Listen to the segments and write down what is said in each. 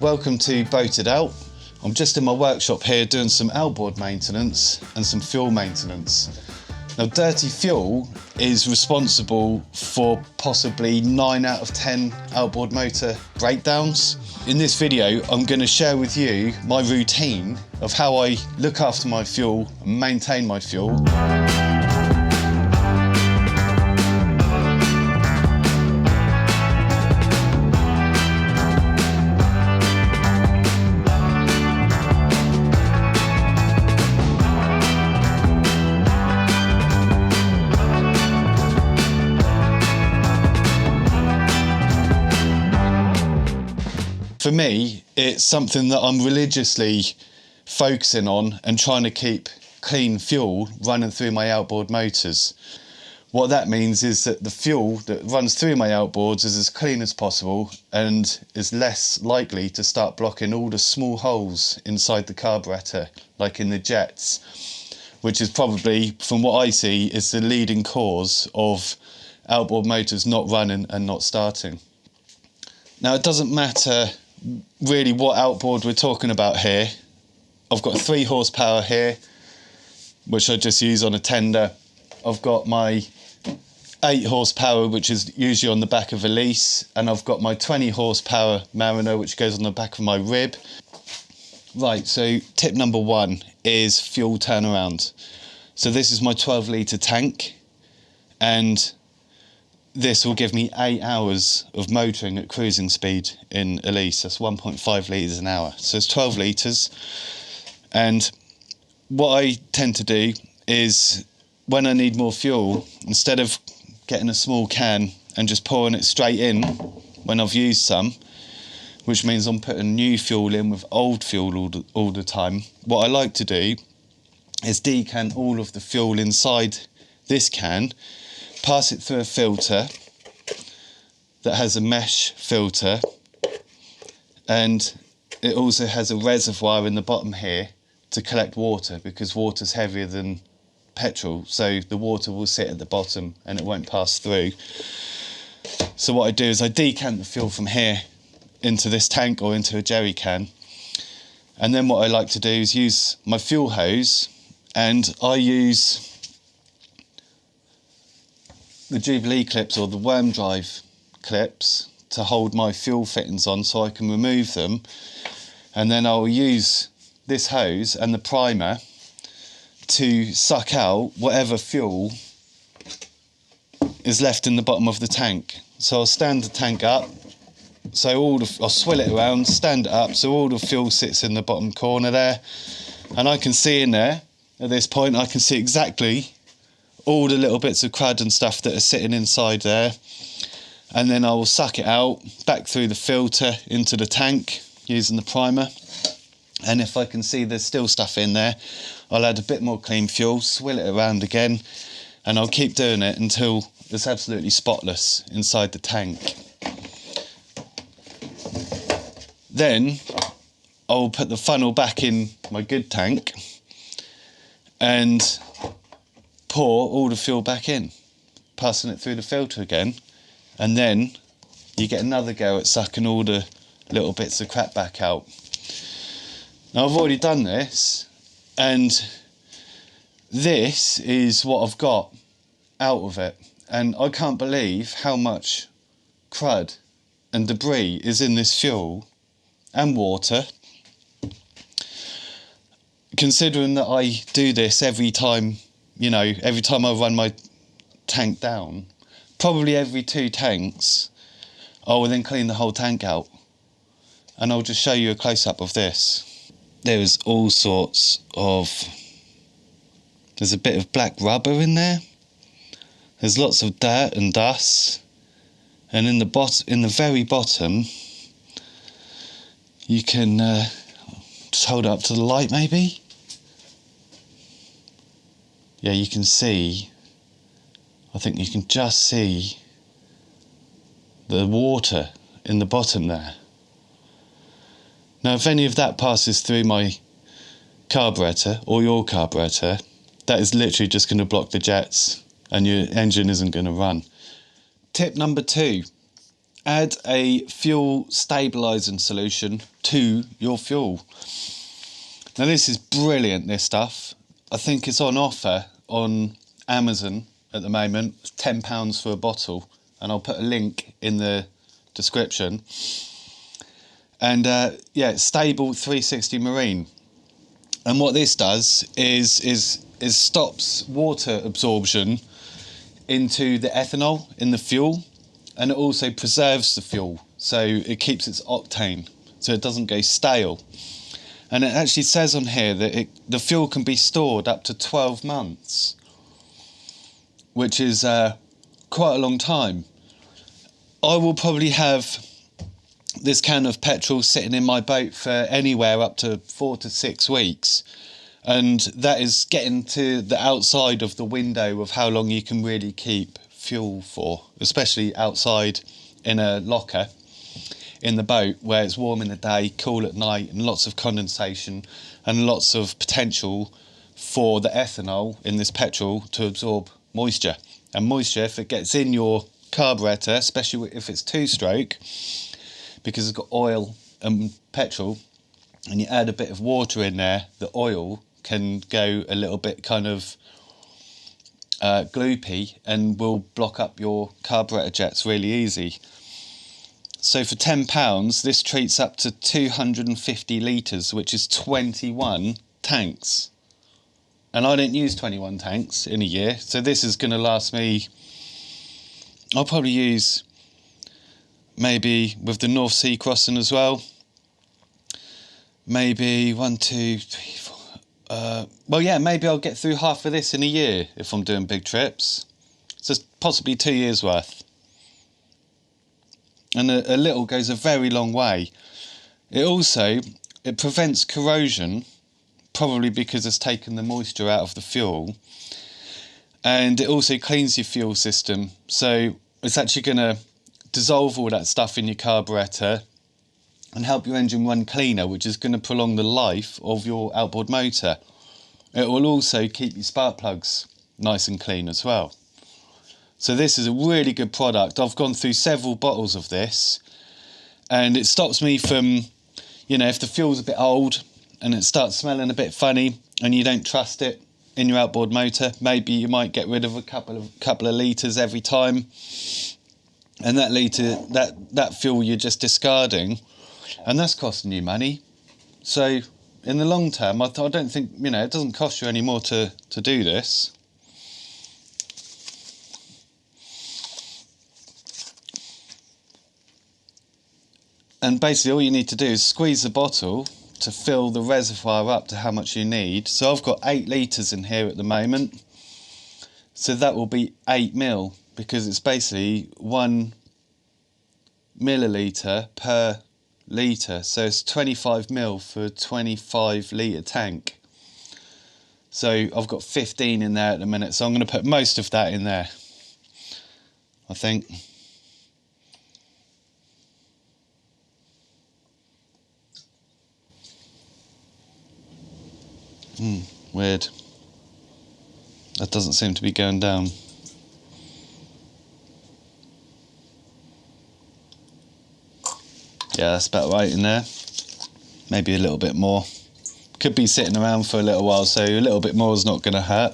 Welcome to Boated Out. I'm just in my workshop here doing some outboard maintenance and some fuel maintenance. Now, dirty fuel is responsible for possibly 9 out of 10 outboard motor breakdowns. In this video, I'm going to share with you my routine of how I look after my fuel and maintain my fuel. For me, it's something that I'm religiously focusing on and trying to keep clean fuel running through my outboard motors. What that means is that the fuel that runs through my outboards is as clean as possible and is less likely to start blocking all the small holes inside the carburettor, like in the jets, which is probably, from what I see, is the leading cause of outboard motors not running and not starting. Now, it doesn't matter really what outboard we're talking about here. I've got 3 horsepower here, which I just use on a tender. I've got my 8 horsepower, which is usually on the back of a lease, and I've got my 20 horsepower Mariner, which goes on the back of my rib. Right, so tip number 1 is fuel turnaround. So this is my 12 litre tank, and this will give me 8 hours of motoring at cruising speed in a lease. That's 1.5 litres an hour. So it's 12 litres. And what I tend to do is, when I need more fuel, instead of getting a small can and just pouring it straight in when I've used some, which means I'm putting new fuel in with old fuel all the time, what I like to do is decant all of the fuel inside this can, pass it through a filter that has a mesh filter, and it also has a reservoir in the bottom here to collect water, because water's heavier than petrol, so the water will sit at the bottom and it won't pass through. So what I do is I decant the fuel from here into this tank or into a jerry can, and then what I like to do is use my fuel hose, and I use the Jubilee clips or the worm drive clips to hold my fuel fittings on so I can remove them, and then I'll use this hose and the primer to suck out whatever fuel is left in the bottom of the tank. So I'll stand the tank up, so I'll swill it around, stand it up so all the fuel sits in the bottom corner there, and I can see in there, at this point I can see exactly all the little bits of crud and stuff that are sitting inside there, and then I will suck it out back through the filter into the tank using the primer, and if I can see there's still stuff in there, I'll add a bit more clean fuel, swill it around again, and I'll keep doing it until it's absolutely spotless inside the tank. Then I'll put the funnel back in my good tank and pour all the fuel back in, passing it through the filter again, and then you get another go at sucking all the little bits of crap back out. Now, I've already done this, and this is what I've got out of it, and I can't believe how much crud and debris is in this fuel and water, considering that I do this every time. Every time I run my tank down, probably every 2 tanks, I will then clean the whole tank out. And I'll just show you a close-up of this. There's all sorts of... There's a bit of black rubber in there. There's lots of dirt and dust. And in the very bottom, you can just hold it up to the light maybe. Yeah, you can see, I think you can just see the water in the bottom there. Now, if any of that passes through my carburettor or your carburettor, that is literally just going to block the jets and your engine isn't going to run. Tip number 2, add a fuel stabilising solution to your fuel. Now this is brilliant, this stuff. I think it's on offer on Amazon at the moment. It's £10 for a bottle, and I'll put a link in the description. And yeah, it's STA-BIL 360 Marine. And what this does is stops water absorption into the ethanol in the fuel, and it also preserves the fuel, so it keeps its octane, so it doesn't go stale. And it actually says on here that the fuel can be stored up to 12 months, which is quite a long time. I will probably have this can of petrol sitting in my boat for anywhere up to 4 to 6 weeks, and that is getting to the outside of the window of how long you can really keep fuel for, especially outside in a locker in the boat where it's warm in the day, cool at night, and lots of condensation and lots of potential for the ethanol in this petrol to absorb moisture. And moisture, if it gets in your carburettor, especially if it's two-stroke, because it's got oil and petrol, and you add a bit of water in there, the oil can go a little bit kind of gloopy and will block up your carburettor jets really easy. So for £10, this treats up to 250 litres, which is 21 tanks. And I don't use 21 tanks in a year, so this is going to last me, I'll probably use, maybe with the North Sea crossing as well, maybe 1, 2, 3, 4, well yeah, maybe I'll get through half of this in a year if I'm doing big trips. So possibly 2 years worth. And a little goes a very long way. It prevents corrosion, probably because it's taken the moisture out of the fuel, and it also cleans your fuel system, so it's actually going to dissolve all that stuff in your carburettor and help your engine run cleaner, which is going to prolong the life of your outboard motor. It will also keep your spark plugs nice and clean as well. So this is a really good product. I've gone through several bottles of this, and it stops me from, you know, if the fuel's a bit old and it starts smelling a bit funny and you don't trust it in your outboard motor, maybe you might get rid of a couple of litres every time, and that fuel you're just discarding, and that's costing you money. So in the long term, I don't think, you know, it doesn't cost you any more to do this. And basically all you need to do is squeeze the bottle to fill the reservoir up to how much you need. So I've got 8 litres in here at the moment. So that will be 8 mil, because it's basically 1 milliliter per litre. So it's 25 mil for a 25 litre tank. So I've got 15 in there at the minute. So I'm going to put most of that in there, I think. Weird. That doesn't seem to be going down. Yeah, that's about right in there. Maybe a little bit more. Could be sitting around for a little while, so a little bit more is not going to hurt.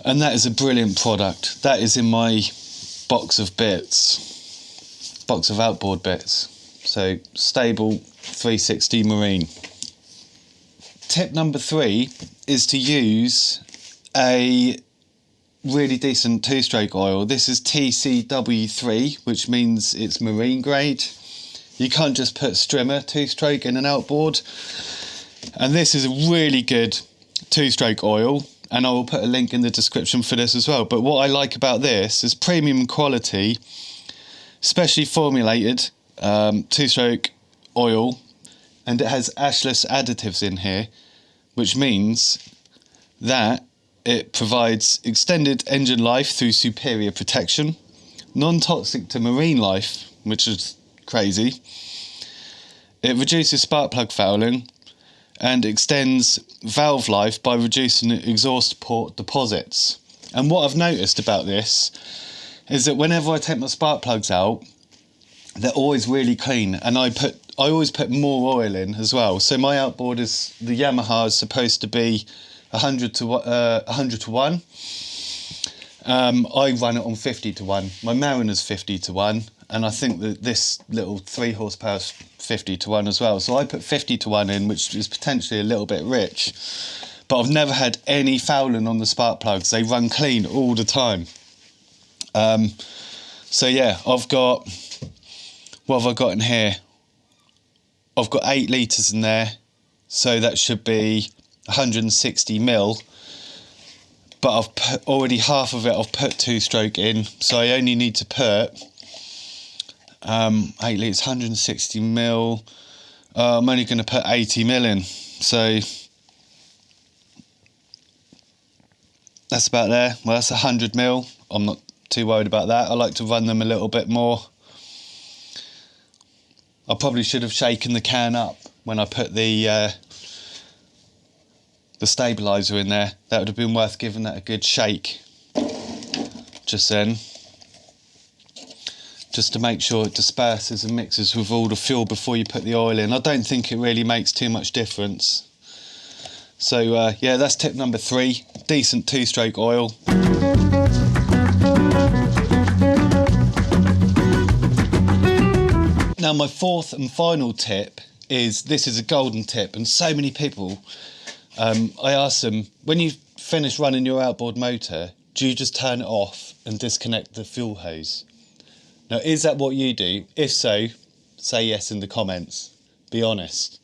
And that is a brilliant product. That is in my box of bits. Box of outboard bits. So, STA-BIL 360 Marine. Tip number 3 is to use a really decent 2-stroke oil. This is TCW3, which means it's marine grade. You can't just put Strimmer 2-stroke in an outboard. And this is a really good 2-stroke oil, and I will put a link in the description for this as well. But what I like about this is premium quality, specially formulated 2-stroke oil, and it has ashless additives in here, which means that it provides extended engine life through superior protection, non-toxic to marine life, which is crazy. It reduces spark plug fouling and extends valve life by reducing exhaust port deposits. And what I've noticed about this is that whenever I take my spark plugs out, they're always really clean, and I always put more oil in as well. So my outboard is, the Yamaha is supposed to be 100 to 1. I run it on 50 to 1. My Mariner's 50 to 1, and I think that this little 3 horsepower is 50 to 1 as well. So I put 50 to 1 in, which is potentially a little bit rich, but I've never had any fouling on the spark plugs. They run clean all the time. So yeah, I've got, what have I got in here? I've got 8 litres in there, so that should be 160 mil. But I've put already half of it, I've put 2-stroke in, so I only need to put 8 litres, 160 mil. I'm only going to put 80 mil in, so that's about there. Well, that's 100 mil. I'm not too worried about that. I like to run them a little bit more. I probably should have shaken the can up when I put the stabiliser in there. That would have been worth giving that a good shake just then, just to make sure it disperses and mixes with all the fuel before you put the oil in. I don't think it really makes too much difference. So yeah, that's tip number 3, decent 2-stroke oil. Now my 4th and final tip is, this is a golden tip, and so many people, I ask them, when you finish running your outboard motor, do you just turn it off and disconnect the fuel hose? Now, is that what you do? If so, say yes in the comments. Be honest.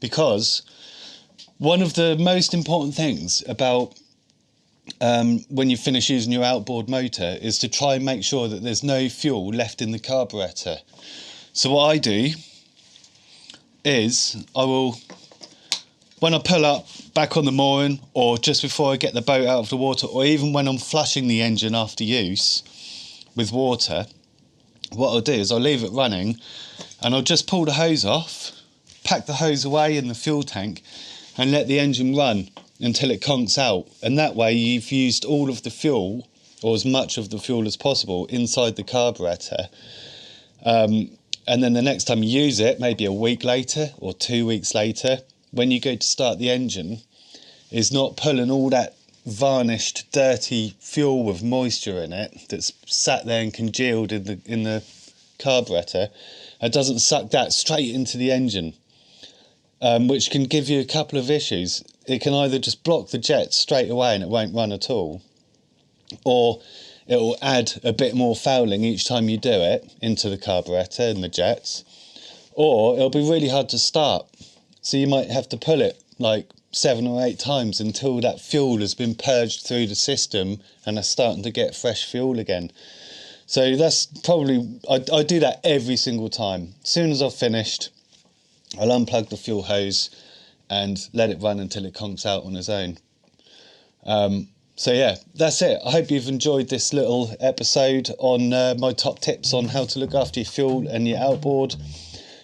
Because one of the most important things about when you finish using your outboard motor is to try and make sure that there's no fuel left in the carburettor. So what I do is, I will, when I pull up back on the mooring, or just before I get the boat out of the water, or even when I'm flushing the engine after use with water, what I'll do is I'll leave it running and I'll just pull the hose off, pack the hose away in the fuel tank, and let the engine run until it conks out. And that way you've used all of the fuel, or as much of the fuel as possible, inside the carburettor. And then the next time you use it, maybe a week later or 2 weeks later, when you go to start the engine, is not pulling all that varnished, dirty fuel with moisture in it that's sat there and congealed in the carburettor. It doesn't suck that straight into the engine, which can give you a couple of issues. It can either just block the jets straight away and it won't run at all, or it will add a bit more fouling each time you do it into the carburettor and the jets, or it'll be really hard to start. So you might have to pull it like 7 or 8 times until that fuel has been purged through the system and are starting to get fresh fuel again. So that's probably, I do that every single time. As soon as I've finished, I'll unplug the fuel hose and let it run until it conks out on its own. So yeah, that's it. I hope you've enjoyed this little episode on my top tips on how to look after your fuel and your outboard.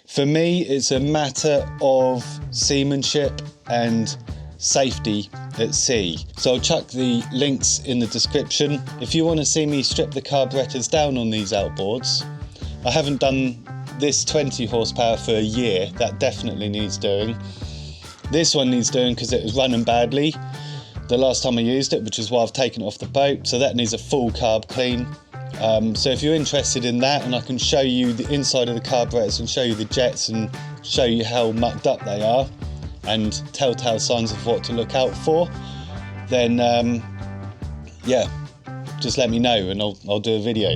For me, it's a matter of seamanship and safety at sea. So I'll chuck the links in the description. If you want to see me strip the carburettors down on these outboards, I haven't done this 20 horsepower for a year. That definitely needs doing. This one needs doing because it was running badly the last time I used it, which is why I've taken it off the boat. So that needs a full carb clean. So if you're interested in that, and I can show you the inside of the carburetors and show you the jets and show you how mucked up they are and telltale signs of what to look out for, then yeah, just let me know and I'll do a video.